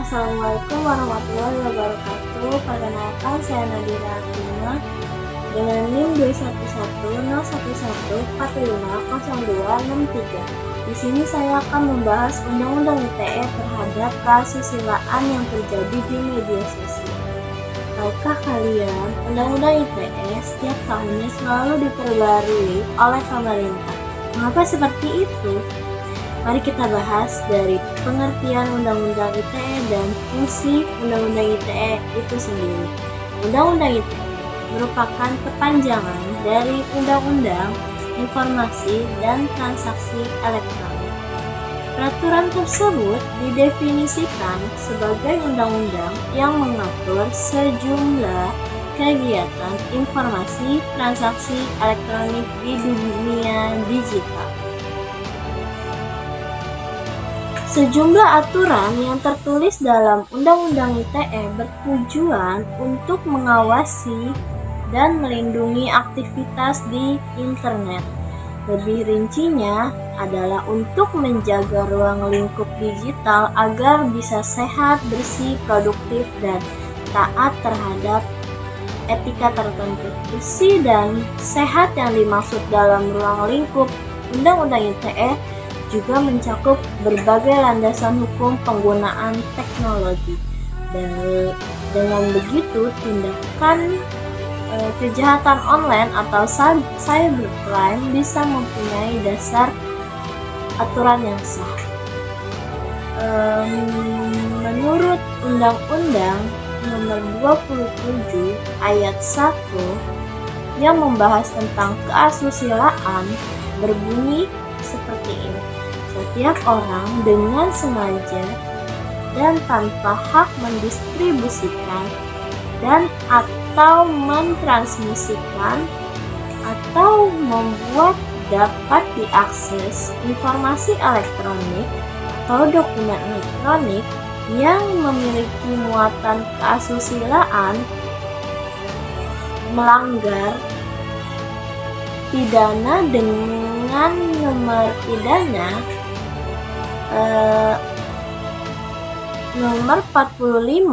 Assalamualaikum warahmatullahi wabarakatuh. Perkenalkan, saya Nadira Atina dengan NIM 2110114506263. Di sini saya akan membahas Undang-Undang ITE terhadap keasusilaan yang terjadi di media sosial. Tahukah kalian, Undang-Undang ITE setiap tahunnya selalu diperbarui oleh pemerintah. Mengapa seperti itu? Mari kita bahas dari pengertian Undang-Undang ITE dan fungsi Undang-Undang ITE itu sendiri. Undang-Undang ITE merupakan kepanjangan dari Undang-Undang Informasi dan Transaksi Elektronik. Peraturan tersebut didefinisikan sebagai undang-undang yang mengatur sejumlah kegiatan informasi transaksi elektronik di dunia digital. Sejumlah aturan yang tertulis dalam Undang-Undang ITE bertujuan untuk mengawasi dan melindungi aktivitas di internet. Lebih rincinya adalah untuk menjaga ruang lingkup digital agar bisa sehat, bersih, produktif, dan taat terhadap etika tertentu. Bersih dan sehat yang dimaksud dalam ruang lingkup Undang-Undang ITE juga mencakup berbagai landasan hukum penggunaan teknologi. Dan dengan begitu, tindakan kejahatan online atau cybercrime bisa mempunyai dasar aturan yang sah. Menurut Undang-Undang Nomor 27 Ayat 1 yang membahas tentang keasusilaan berbunyi seperti ini. Setiap orang dengan sengaja dan tanpa hak mendistribusikan dan atau mentransmisikan atau membuat dapat diakses informasi elektronik atau dokumen elektronik yang memiliki muatan keasusilaan melanggar pidana dengan nomor pidana nomor 45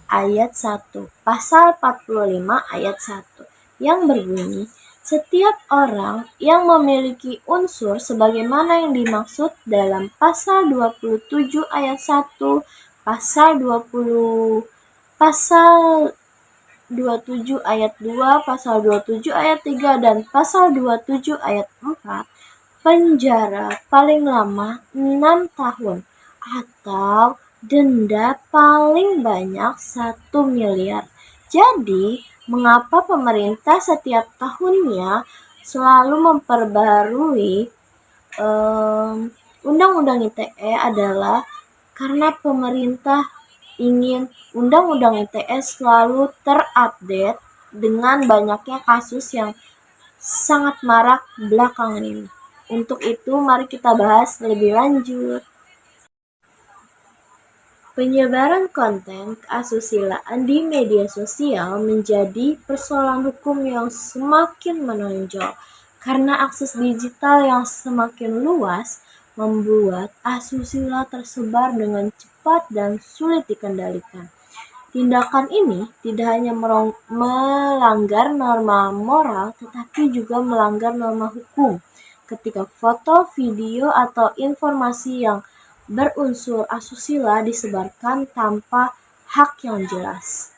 ayat 1, pasal 45 ayat 1 yang berbunyi, setiap orang yang memiliki unsur sebagaimana yang dimaksud dalam pasal 27 ayat 1, pasal 27 ayat 2, pasal 27 ayat 3, dan pasal 27 ayat 4, penjara paling lama 6 tahun atau denda paling banyak 1 miliar. Jadi, mengapa pemerintah setiap tahunnya selalu memperbarui Undang-Undang ITE adalah karena pemerintah ingin Undang-Undang ITE selalu terupdate dengan banyaknya kasus yang sangat marak belakangan ini. Untuk itu, mari kita bahas lebih lanjut. Penyebaran konten keasusilaan di media sosial menjadi persoalan hukum yang semakin menonjol karena akses digital yang semakin luas membuat asusila tersebar dengan cepat dan sulit dikendalikan. Tindakan ini tidak hanya melanggar norma moral, tetapi juga melanggar norma hukum ketika foto, video, atau informasi yang berunsur asusila disebarkan tanpa hak yang jelas.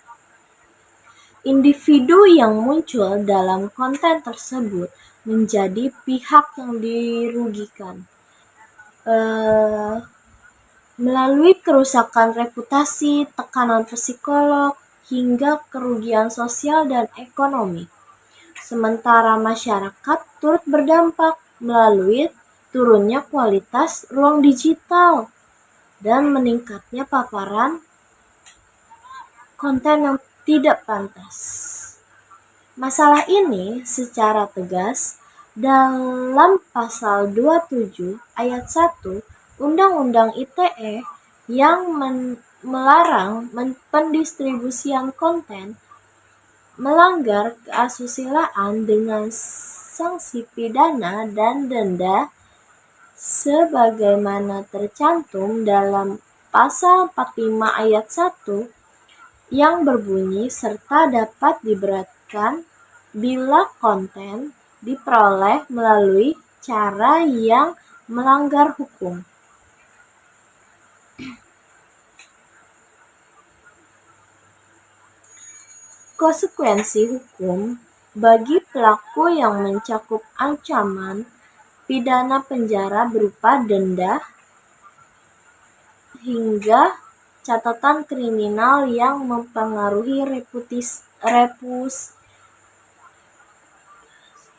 Individu yang muncul dalam konten tersebut menjadi pihak yang dirugikan melalui kerusakan reputasi, tekanan psikolog, hingga kerugian sosial dan ekonomi. Sementara masyarakat turut berdampak melalui turunnya kualitas ruang digital dan meningkatnya paparan konten yang tidak pantas. Masalah ini secara tegas dalam pasal 27 ayat 1 Undang-Undang ITE yang melarang pendistribusian konten melanggar keasusilaan dengan sanksi pidana dan denda sebagaimana tercantum dalam Pasal 45 ayat 1 yang berbunyi serta dapat diberatkan bila konten diperoleh melalui cara yang melanggar hukum. Konsekuensi hukum bagi pelaku yang mencakup ancaman pidana penjara berupa denda hingga catatan kriminal yang mempengaruhi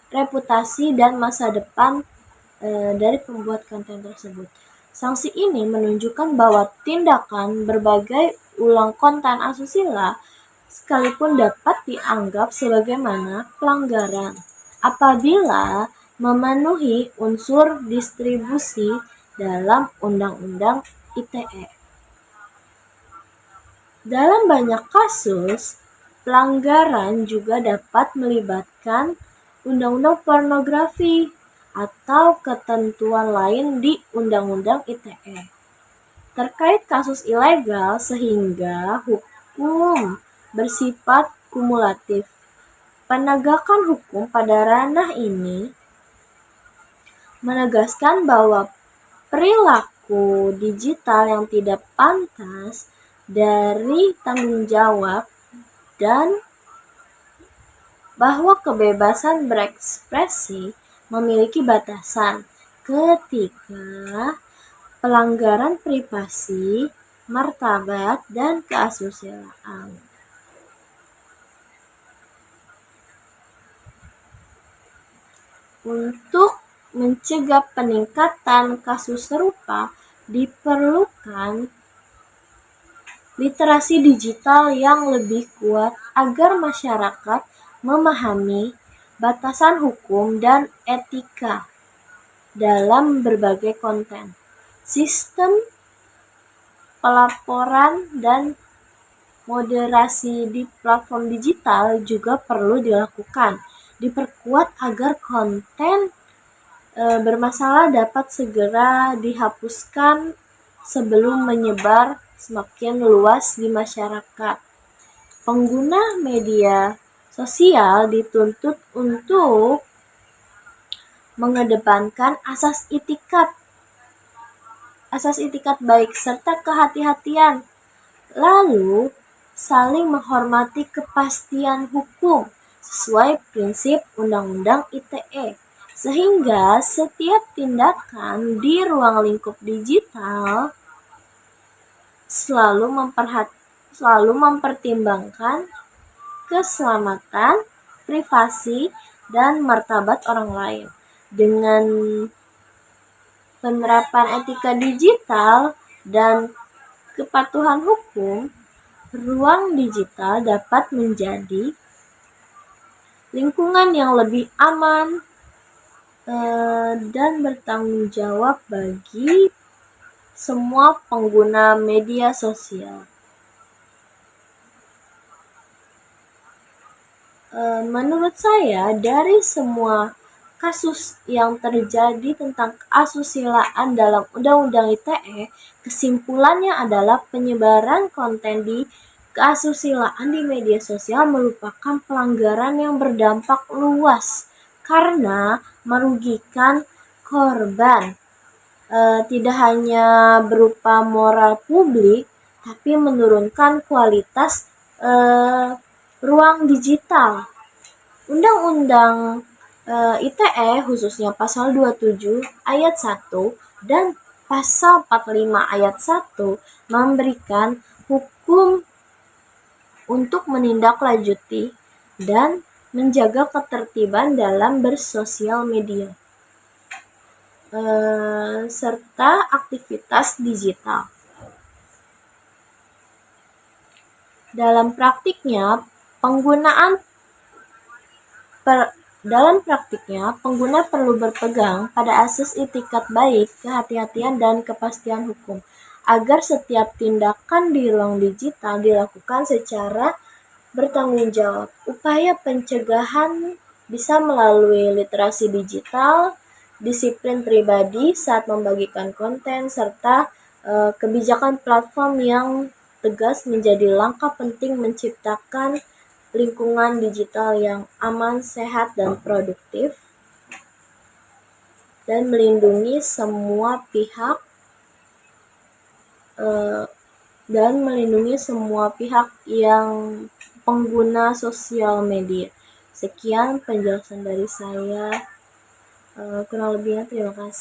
reputasi dan masa depan dari pembuat konten tersebut. Sanksi ini menunjukkan bahwa tindakan berbagai ulang konten asusila sekalipun dapat dianggap sebagaimana pelanggaran apabila memenuhi unsur distribusi dalam Undang-Undang ITE. Dalam banyak kasus, pelanggaran juga dapat melibatkan Undang-Undang Pornografi atau ketentuan lain di Undang-Undang ITE terkait kasus ilegal sehingga hukum bersifat kumulatif. Penegakan hukum pada ranah ini menegaskan bahwa perilaku digital yang tidak pantas dari tanggung jawab dan bahwa kebebasan berekspresi memiliki batasan ketika pelanggaran privasi, martabat, dan keasusilaan. Untuk mencegah peningkatan kasus serupa, diperlukan literasi digital yang lebih kuat agar masyarakat memahami batasan hukum dan etika dalam berbagai konten. Sistem pelaporan dan moderasi di platform digital juga perlu diperkuat agar konten bermasalah dapat segera dihapuskan sebelum menyebar semakin luas di masyarakat. Pengguna media sosial dituntut untuk mengedepankan asas itikat baik serta kehati-hatian, lalu saling menghormati kepastian hukum sesuai prinsip Undang-Undang ITE, sehingga setiap tindakan di ruang lingkup digital selalu mempertimbangkan keselamatan, privasi, dan martabat orang lain. Dengan penerapan etika digital dan kepatuhan hukum, ruang digital dapat menjadi lingkungan yang lebih aman dan bertanggung jawab bagi semua pengguna media sosial. Menurut saya, dari semua kasus yang terjadi tentang keasusilaan dalam Undang-Undang ITE, kesimpulannya adalah penyebaran konten di keasusilaan di media sosial merupakan pelanggaran yang berdampak luas karena merugikan korban, tidak hanya berupa moral publik, tapi menurunkan kualitas ruang digital. Undang-Undang ITE khususnya pasal 27 ayat 1 dan pasal 45 ayat 1 memberikan hukum untuk menindaklanjuti dan menjaga ketertiban dalam bersosial media serta aktivitas digital. Dalam praktiknya, pengguna perlu berpegang pada asas itikat baik, kehati-hatian, dan kepastian hukum, agar setiap tindakan di ruang digital dilakukan secara bertanggung jawab. Upaya pencegahan bisa melalui literasi digital, disiplin pribadi saat membagikan konten, serta Kebijakan platform yang tegas menjadi langkah penting menciptakan lingkungan digital yang aman, sehat, dan produktif, dan melindungi semua pihak yang pengguna sosial media. Sekian penjelasan dari saya. Kurang lebihnya terima kasih.